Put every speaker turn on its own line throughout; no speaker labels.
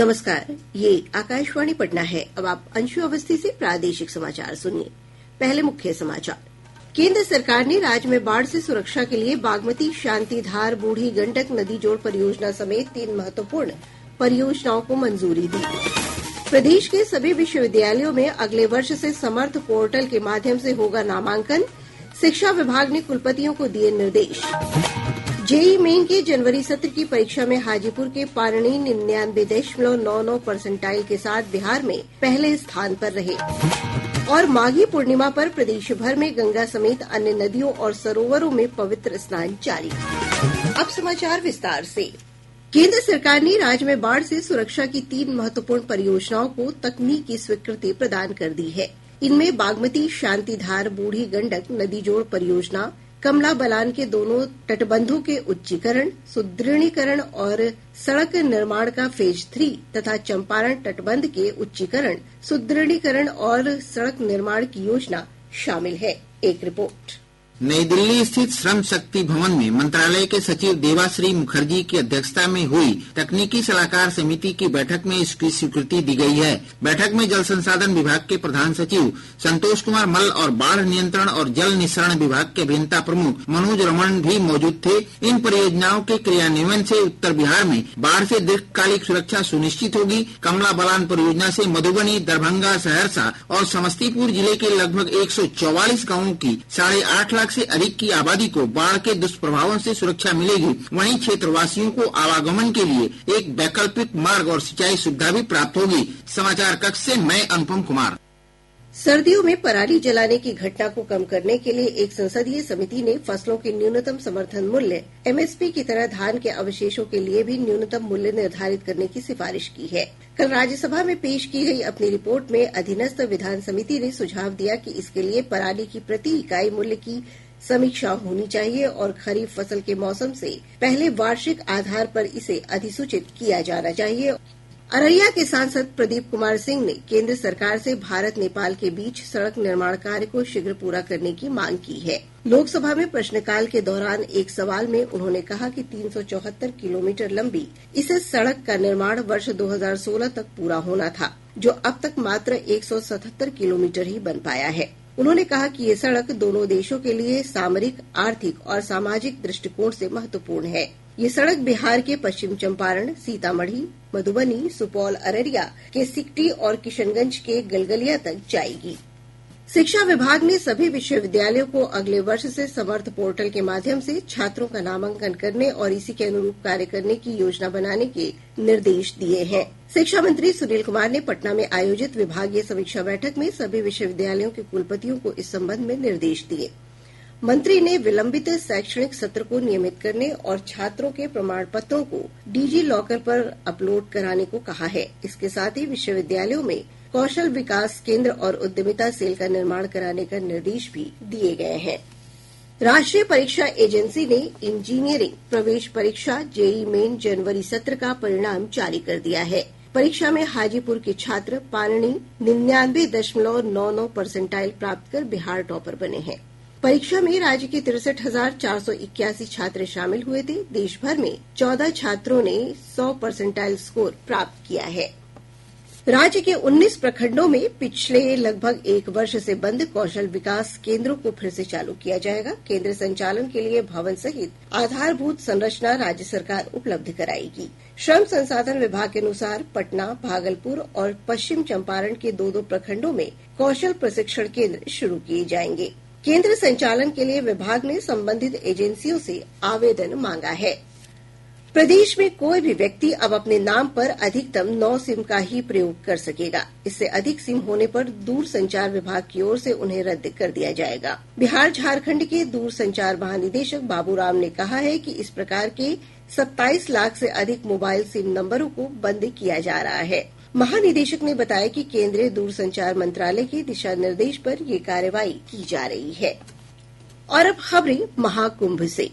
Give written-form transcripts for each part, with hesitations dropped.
नमस्कार, ये आकाशवाणी पटना है। अब आप अंशु अवस्थी से प्रादेशिक समाचार सुनिए। पहले मुख्य समाचार। केंद्र सरकार ने राज्य में बाढ़ से सुरक्षा के लिए बागमती, शांतिधार, बूढ़ी गंडक नदी जोड़ परियोजना समेत 3 महत्वपूर्ण परियोजनाओं को मंजूरी दी। प्रदेश के सभी विश्वविद्यालयों में अगले वर्ष से समर्थ पोर्टल के माध्यम से होगा नामांकन। शिक्षा विभाग ने कुलपतियों को दिए निर्देश। जेईई मेन के जनवरी सत्र की परीक्षा में हाजीपुर के पारणी 99.99% के साथ बिहार में पहले स्थान पर रहे। और माघी पूर्णिमा पर प्रदेश भर में गंगा समेत अन्य नदियों और सरोवरों में पवित्र स्नान जारी। अब समाचार विस्तार से। केंद्र सरकार ने राज्य में बाढ़ से सुरक्षा की 3 महत्वपूर्ण परियोजनाओं को तकनीकी स्वीकृति प्रदान कर दी है। इनमें बागमती, शांतिधार, बूढ़ी गंडक नदी जोड़ परियोजना, कमला बलान के दोनों तटबंधों के उच्चीकरण, सुदृढ़ीकरण और सड़क निर्माण का फेज 3 तथा चंपारण तटबंध के उच्चीकरण, सुदृढ़ीकरण और सड़क निर्माण की योजना शामिल है। एक रिपोर्ट।
नई दिल्ली स्थित श्रम शक्ति भवन में मंत्रालय के सचिव देवाश्री मुखर्जी की अध्यक्षता में हुई तकनीकी सलाहकार समिति की बैठक में इसकी स्वीकृति दी गई है। बैठक में जल संसाधन विभाग के प्रधान सचिव संतोष कुमार मल्ल और बाढ़ नियंत्रण और जल निस्सरण विभाग के अभियंता प्रमुख मनोज रमन भी मौजूद थे। इन परियोजनाओं के क्रियान्वयन से उत्तर बिहार में बाढ़ से दीर्घकालिक सुरक्षा सुनिश्चित होगी। कमला बलान परियोजना से मधुबनी, दरभंगा, सहरसा और समस्तीपुर जिले के लगभग 144 गाँवों की 8.5 लाख से अधिक की आबादी को बाढ़ के दुष्प्रभावों से सुरक्षा मिलेगी। वहीं क्षेत्रवासियों को आवागमन के लिए एक वैकल्पिक मार्ग और सिंचाई सुविधा भी प्राप्त होगी। समाचार कक्ष से मैं अनुपम कुमार।
सर्दियों में पराली जलाने की घटना को कम करने के लिए एक संसदीय समिति ने फसलों के न्यूनतम समर्थन मूल्य एमएसपी की तरह धान के अवशेषों के लिए भी न्यूनतम मूल्य निर्धारित करने की सिफारिश की है। कल राज्यसभा में पेश की गई अपनी रिपोर्ट में अधीनस्थ विधान समिति ने सुझाव दिया कि इसके लिए पराली की प्रति इकाई मूल्य की समीक्षा होनी चाहिए और खरीफ फसल के मौसम से पहले वार्षिक आधार पर इसे अधिसूचित किया जाना चाहिए। अररिया के सांसद प्रदीप कुमार सिंह ने केंद्र सरकार से भारत नेपाल के बीच सड़क निर्माण कार्य को शीघ्र पूरा करने की मांग की है। लोकसभा में प्रश्नकाल के दौरान एक सवाल में उन्होंने कहा कि 374 किलोमीटर लंबी इस सड़क का निर्माण वर्ष 2016 तक पूरा होना था, जो अब तक मात्र 177 किलोमीटर ही बन पाया है। उन्होंने कहा कि ये सड़क दोनों देशों के लिए सामरिक, आर्थिक और सामाजिक दृष्टिकोण से महत्वपूर्ण है। ये सड़क बिहार के पश्चिम चंपारण, सीतामढ़ी, मधुबनी, सुपौल, अररिया के सिकटी और किशनगंज के गलगलिया तक जाएगी। शिक्षा विभाग ने सभी विश्वविद्यालयों को अगले वर्ष से समर्थ पोर्टल के माध्यम से छात्रों का नामांकन करने और इसी के अनुरूप कार्य करने की योजना बनाने के निर्देश दिए हैं। शिक्षा मंत्री सुनील कुमार ने पटना में आयोजित विभागीय समीक्षा बैठक में सभी विश्वविद्यालयों के कुलपतियों को इस संबंध में निर्देश दिए। मंत्री ने विलंबित शैक्षणिक सत्र को नियमित करने और छात्रों के प्रमाण पत्रों को डिजी लॉकर पर अपलोड कराने को कहा है। इसके साथ ही विश्वविद्यालयों में कौशल विकास केंद्र और उद्यमिता सेल का निर्माण कराने का निर्देश भी दिए गए हैं। राष्ट्रीय परीक्षा एजेंसी ने इंजीनियरिंग प्रवेश परीक्षा जेईई मेन जनवरी सत्र का परिणाम जारी कर दिया है। परीक्षा में हाजीपुर के छात्र पारणी 99.99% प्राप्त कर बिहार टॉपर बने हैं। परीक्षा में राज्य के 63,481 छात्र शामिल हुए थे। देश भर में 14 छात्रों ने 100% स्कोर प्राप्त किया है। राज्य के 19 प्रखंडों में पिछले लगभग 1 वर्ष से बंद कौशल विकास केंद्रों को फिर से चालू किया जाएगा। केंद्र संचालन के लिए भवन सहित आधारभूत संरचना राज्य सरकार उपलब्ध कराएगी। श्रम संसाधन विभाग के अनुसार पटना, भागलपुर और पश्चिम चंपारण के 2 प्रखंडों में कौशल प्रशिक्षण केंद्र शुरू किए जाएंगे। केंद्र संचालन के लिए विभाग ने संबंधित एजेंसियों से आवेदन मांगा है। प्रदेश में कोई भी व्यक्ति अब अपने नाम पर अधिकतम 9 सिम का ही प्रयोग कर सकेगा। इससे अधिक सिम होने पर दूर संचार विभाग की ओर से उन्हें रद्द कर दिया जाएगा। बिहार झारखंड के दूर संचार महानिदेशक बाबूराम ने कहा है कि इस प्रकार के 27 लाख से अधिक मोबाइल सिम नंबरों को बंद किया जा रहा है। महानिदेशक ने बताया कि केंद्रीय दूरसंचार मंत्रालय के दिशा निर्देश पर ये कार्रवाई की जा रही है। और अब खबरें महाकुंभ से।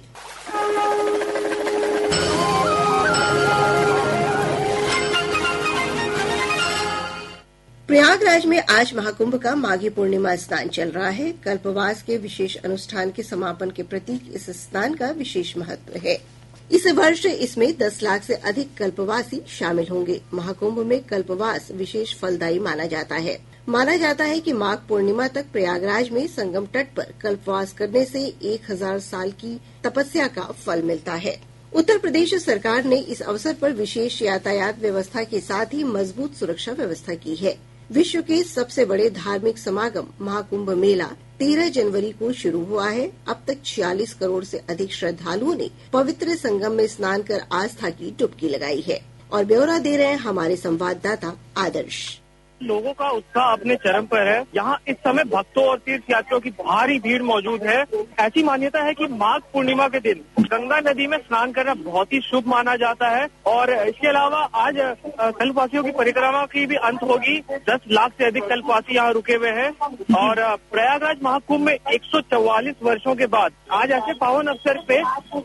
प्रयागराज में आज महाकुंभ का माघी पूर्णिमा स्नान चल रहा है। कल्पवास के विशेष अनुष्ठान के समापन के प्रतीक इस स्नान का विशेष महत्व है। इस वर्ष इसमें 10 लाख से अधिक कल्पवासी शामिल होंगे। महाकुंभ में कल्पवास विशेष फलदायी माना जाता है। माना जाता है कि माघ पूर्णिमा तक प्रयागराज में संगम तट पर कल्पवास करने से 1000 साल की तपस्या का फल मिलता है। उत्तर प्रदेश सरकार ने इस अवसर पर विशेष यातायात व्यवस्था के साथ ही मजबूत सुरक्षा व्यवस्था की है। विश्व के सबसे बड़े धार्मिक समागम महाकुंभ मेला 13 जनवरी को शुरू हुआ है। अब तक 46 करोड़ से अधिक श्रद्धालुओं ने पवित्र संगम में स्नान कर आस्था की डुबकी लगाई है। और ब्यौरा दे रहे हैं हमारे संवाददाता आदर्श।
लोगों का उत्साह अपने चरम पर है। यहाँ इस समय भक्तों और तीर्थ यात्रियों की भारी भीड़ मौजूद है। ऐसी मान्यता है कि माघ पूर्णिमा के दिन गंगा नदी में स्नान करना बहुत ही शुभ माना जाता है। और इसके अलावा आज कल्पवासियों की परिक्रमा की भी अंत होगी। 10 लाख से अधिक कल्पवासी यहाँ रुके हुए हैं। और प्रयागराज महाकुंभ में 144 वर्षों के बाद आज ऐसे पावन अवसर पे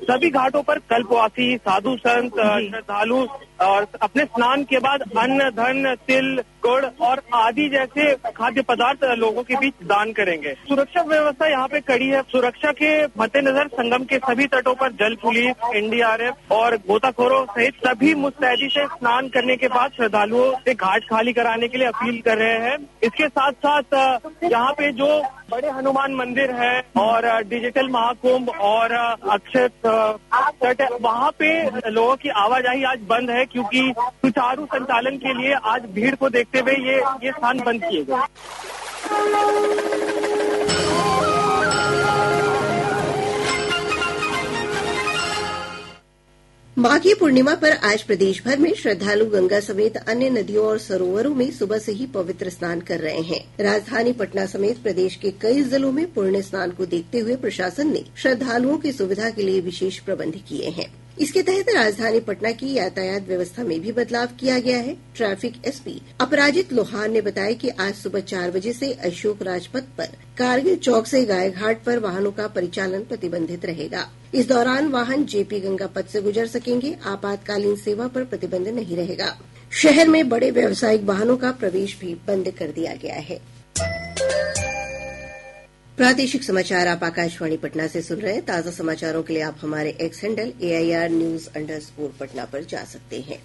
सभी घाटों पर कल्पवासी, साधु संत, श्रद्धालु और अपने स्नान के बाद अन्न, धन, तिल, गुड़ और आदि जैसे खाद्य पदार्थ लोगों के बीच दान करेंगे। सुरक्षा व्यवस्था यहाँ पे कड़ी है। सुरक्षा के मद्देनजर संगम के सभी तटों पर जल पुलिस, एनडीआरएफ और गोताखोरों सहित सभी मुस्तैदी से स्नान करने के बाद श्रद्धालुओं से घाट खाली कराने के लिए अपील कर रहे हैं। इसके साथ साथ यहाँ पे जो बड़े हनुमान मंदिर है और डिजिटल महाकुंभ और अक्षय तट, वहाँ पे लोगों की आवाजाही आज बंद है क्योंकि सुचारू संचालन के लिए आज भीड़ को देखते हुए ये स्थान बंद किए गए।
माघी पूर्णिमा पर आज प्रदेश भर में श्रद्धालु गंगा समेत अन्य नदियों और सरोवरों में सुबह से ही पवित्र स्नान कर रहे हैं। राजधानी पटना समेत प्रदेश के कई जिलों में पुण्य स्नान को देखते हुए प्रशासन ने श्रद्धालुओं की सुविधा के लिए विशेष प्रबंध किए हैं। इसके तहत राजधानी पटना की यातायात व्यवस्था में भी बदलाव किया गया है। ट्रैफिक एसपी अपराजित लोहान ने बताया कि आज सुबह 4 बजे से अशोक राजपथ पर कारगिल चौक से गाय घाट पर वाहनों का परिचालन प्रतिबंधित रहेगा। इस दौरान वाहन जेपी गंगा पथ से गुजर सकेंगे। आपातकालीन सेवा पर प्रतिबंध नहीं रहेगा। शहर में बड़े व्यावसायिक वाहनों का प्रवेश भी बंद कर दिया गया है। प्रादेशिक समाचार आप आकाशवाणी पटना से सुन रहे हैं। ताजा समाचारों के लिए आप हमारे x handle AIR News_ Patna पर जा सकते हैं।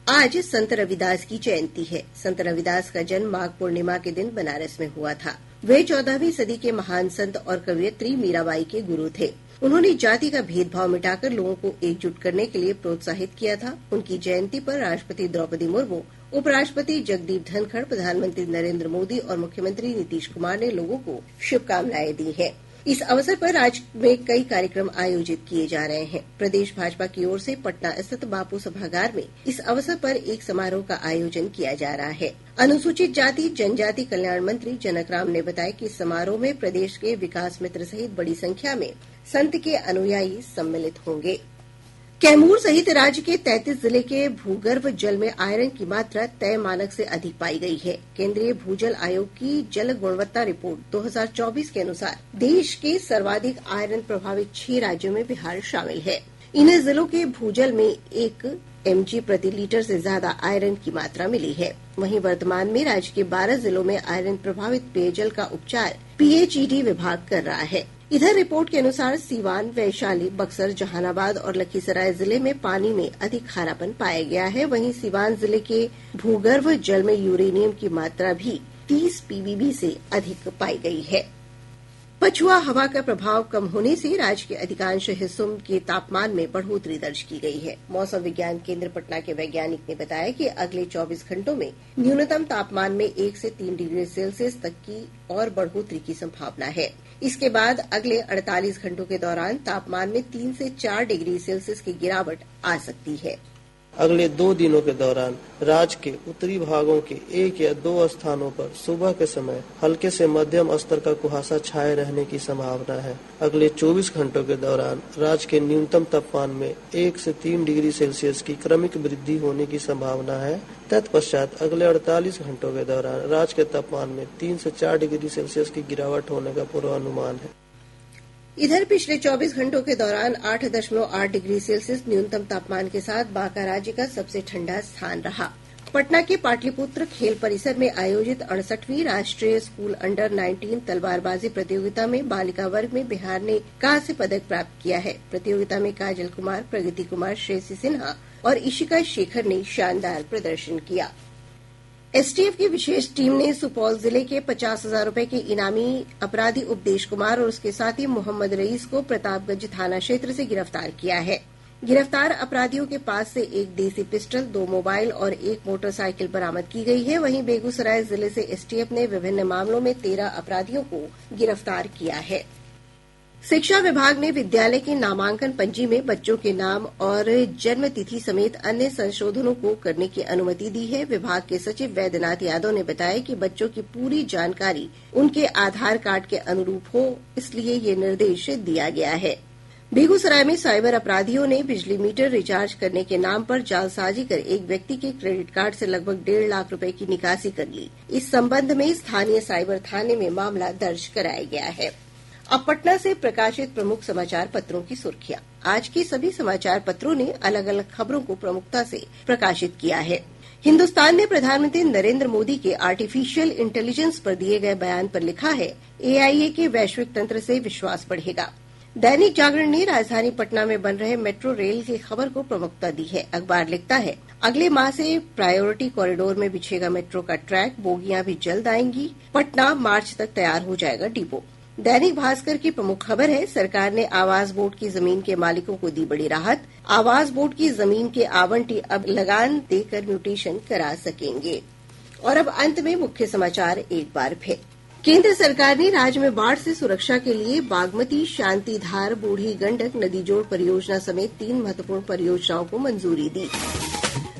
आज संत रविदास की जयंती है। संत रविदास का जन्म माघ पूर्णिमा के दिन बनारस में हुआ था। वे 14वीं सदी के महान संत और कवयित्री मीराबाई के गुरु थे। उन्होंने जाति का भेदभाव मिटाकर लोगों को एकजुट करने के लिए प्रोत्साहित किया था। उनकी जयंती पर राष्ट्रपति द्रौपदी मुर्मू, उपराष्ट्रपति जगदीप धनखड़, प्रधानमंत्री नरेंद्र मोदी और मुख्यमंत्री नीतीश कुमार ने लोगों को शुभकामनाएं दी हैं। इस अवसर पर राज्य में कई कार्यक्रम आयोजित किए जा रहे हैं। प्रदेश भाजपा की ओर से पटना स्थित बापू सभागार में इस अवसर पर एक समारोह का आयोजन किया जा रहा है। अनुसूचित जाति जनजाति कल्याण मंत्री जनक राम ने बताया कि इस समारोह में प्रदेश के विकास मित्र सहित बड़ी संख्या में संत के अनुयायी सम्मिलित होंगे। कैमूर सहित राज्य के 33 जिले के भूगर्भ जल में आयरन की मात्रा तय मानक से अधिक पाई गई है। केंद्रीय भूजल आयोग की जल गुणवत्ता रिपोर्ट 2024 के अनुसार देश के सर्वाधिक आयरन प्रभावित 6 राज्यों में बिहार शामिल है। इन जिलों के भूजल में 1 mg प्रति लीटर से ज्यादा आयरन की मात्रा मिली है। वहीं वर्तमान में राज्य के 12 जिलों में आयरन प्रभावित पेयजल का उपचार PHED विभाग कर रहा है। इधर रिपोर्ट के अनुसार सीवान, वैशाली, बक्सर, जहानाबाद और लखीसराय जिले में पानी में अधिक खारापन पाया गया है। वहीं सीवान जिले के भूगर्भ जल में यूरेनियम की मात्रा भी 30 ppb से अधिक पाई गई है। पछुआ हवा का प्रभाव कम होने से राज्य के अधिकांश हिस्सों के तापमान में बढ़ोतरी दर्ज की गई है। मौसम विज्ञान केंद्र पटना के वैज्ञानिक ने बताया कि अगले 24 घंटों में न्यूनतम तापमान में 1 से 3 डिग्री सेल्सियस तक की और बढ़ोतरी की संभावना है। इसके बाद अगले 48 घंटों के दौरान तापमान में 3 से 4 डिग्री सेल्सियस की गिरावट आ सकती है।
अगले 2 दिनों के दौरान राज्य के उत्तरी भागों के 1 या 2 स्थानों पर सुबह के समय हल्के से मध्यम स्तर का कुहासा छाए रहने की संभावना है। अगले 24 घंटों के दौरान राज्य के न्यूनतम तापमान में 1 से 3 डिग्री सेल्सियस की क्रमिक वृद्धि होने की संभावना है। तत्पश्चात अगले 48 घंटों के दौरान राज्य के तापमान में 3 से 4 डिग्री सेल्सियस की गिरावट होने का पूर्वानुमान है।
इधर पिछले 24 घंटों के दौरान 8.8 डिग्री सेल्सियस न्यूनतम तापमान के साथ बांका राज्य का सबसे ठंडा स्थान रहा। पटना के पाटलिपुत्र खेल परिसर में आयोजित 68वीं राष्ट्रीय स्कूल अंडर 19 तलवारबाजी प्रतियोगिता में बालिका वर्ग में बिहार ने कांस्य पदक प्राप्त किया है। प्रतियोगिता में काजल कुमार, प्रगति कुमार, श्रेयसी सिन्हा और इशिका शेखर ने शानदार प्रदर्शन किया। एसटीएफ की विशेष टीम ने सुपौल जिले के 50,000 रुपये के इनामी अपराधी उपदेश कुमार और उसके साथी मोहम्मद रईस को प्रतापगंज थाना क्षेत्र से गिरफ्तार किया है। गिरफ्तार अपराधियों के पास से एक देसी पिस्टल, 2 मोबाइल और 1 मोटरसाइकिल बरामद की गई है। वहीं बेगूसराय जिले से एसटीएफ ने विभिन्न मामलों में 13 अपराधियों को गिरफ्तार किया है। शिक्षा विभाग ने विद्यालय की नामांकन पंजी में बच्चों के नाम और जन्म तिथि समेत अन्य संशोधनों को करने की अनुमति दी है। विभाग के सचिव वैद्यनाथ यादव ने बताया कि बच्चों की पूरी जानकारी उनके आधार कार्ड के अनुरूप हो, इसलिए ये निर्देश दिया गया है। बेगूसराय में साइबर अपराधियों ने बिजली मीटर रिचार्ज करने के नाम पर जालसाजी कर एक व्यक्ति के क्रेडिट कार्ड से लगभग 1.5 लाख रुपए की निकासी कर ली। इस संबंध में स्थानीय साइबर थाने में मामला दर्ज कराया गया है। अब पटना से प्रकाशित प्रमुख समाचार पत्रों की सुर्खियां। आज के सभी समाचार पत्रों ने अलग अलग खबरों को प्रमुखता से प्रकाशित किया है। हिन्दुस्तान ने प्रधानमंत्री नरेंद्र मोदी के आर्टिफिशियल इंटेलिजेंस पर दिए गए बयान पर लिखा है, एआईए के वैश्विक तंत्र से विश्वास बढ़ेगा। दैनिक जागरण ने राजधानी पटना में बन रहे मेट्रो रेल की खबर को प्रमुखता दी है। अखबार लिखता है, अगले माह से प्रायोरिटी कॉरिडोर में बिछेगा मेट्रो का ट्रैक, बोगियां भी जल्द आएंगी। पटना मार्च तक तैयार हो जाएगा डिपो। दैनिक भास्कर की प्रमुख खबर है, सरकार ने आवास बोर्ड की जमीन के मालिकों को दी बड़ी राहत। आवास बोर्ड की जमीन के आवंटी अब लगान देकर म्यूटेशन करा सकेंगे। और अब अंत में मुख्य समाचार एक बार फिर। केंद्र सरकार ने राज्य में बाढ़ से सुरक्षा के लिए बागमती, शांतिधार, बूढ़ी गंडक नदी जोड़ परियोजना समेत 3 महत्वपूर्ण परियोजनाओं को मंजूरी दी।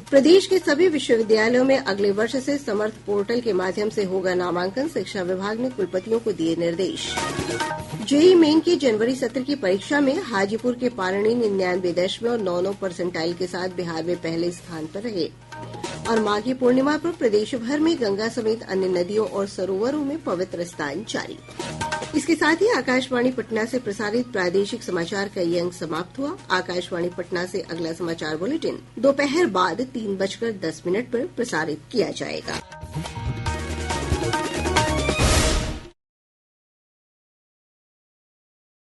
प्रदेश के सभी विश्वविद्यालयों में अगले वर्ष से समर्थ पोर्टल के माध्यम से होगा नामांकन, शिक्षा विभाग ने कुलपतियों को दिए निर्देश। जेईई मेन की जनवरी सत्र की परीक्षा में हाजीपुर के पारणी 99.99% के साथ बिहार में पहले स्थान पर रहे। और माघी पूर्णिमा पर प्रदेश भर में गंगा समेत अन्य नदियों और सरोवरों में पवित्र स्नान जारी। इसके साथ ही आकाशवाणी पटना से प्रसारित प्रादेशिक समाचार का ये अंक समाप्त हुआ। आकाशवाणी पटना से अगला समाचार बुलेटिन दोपहर बाद 3:10 पर प्रसारित किया जाएगा।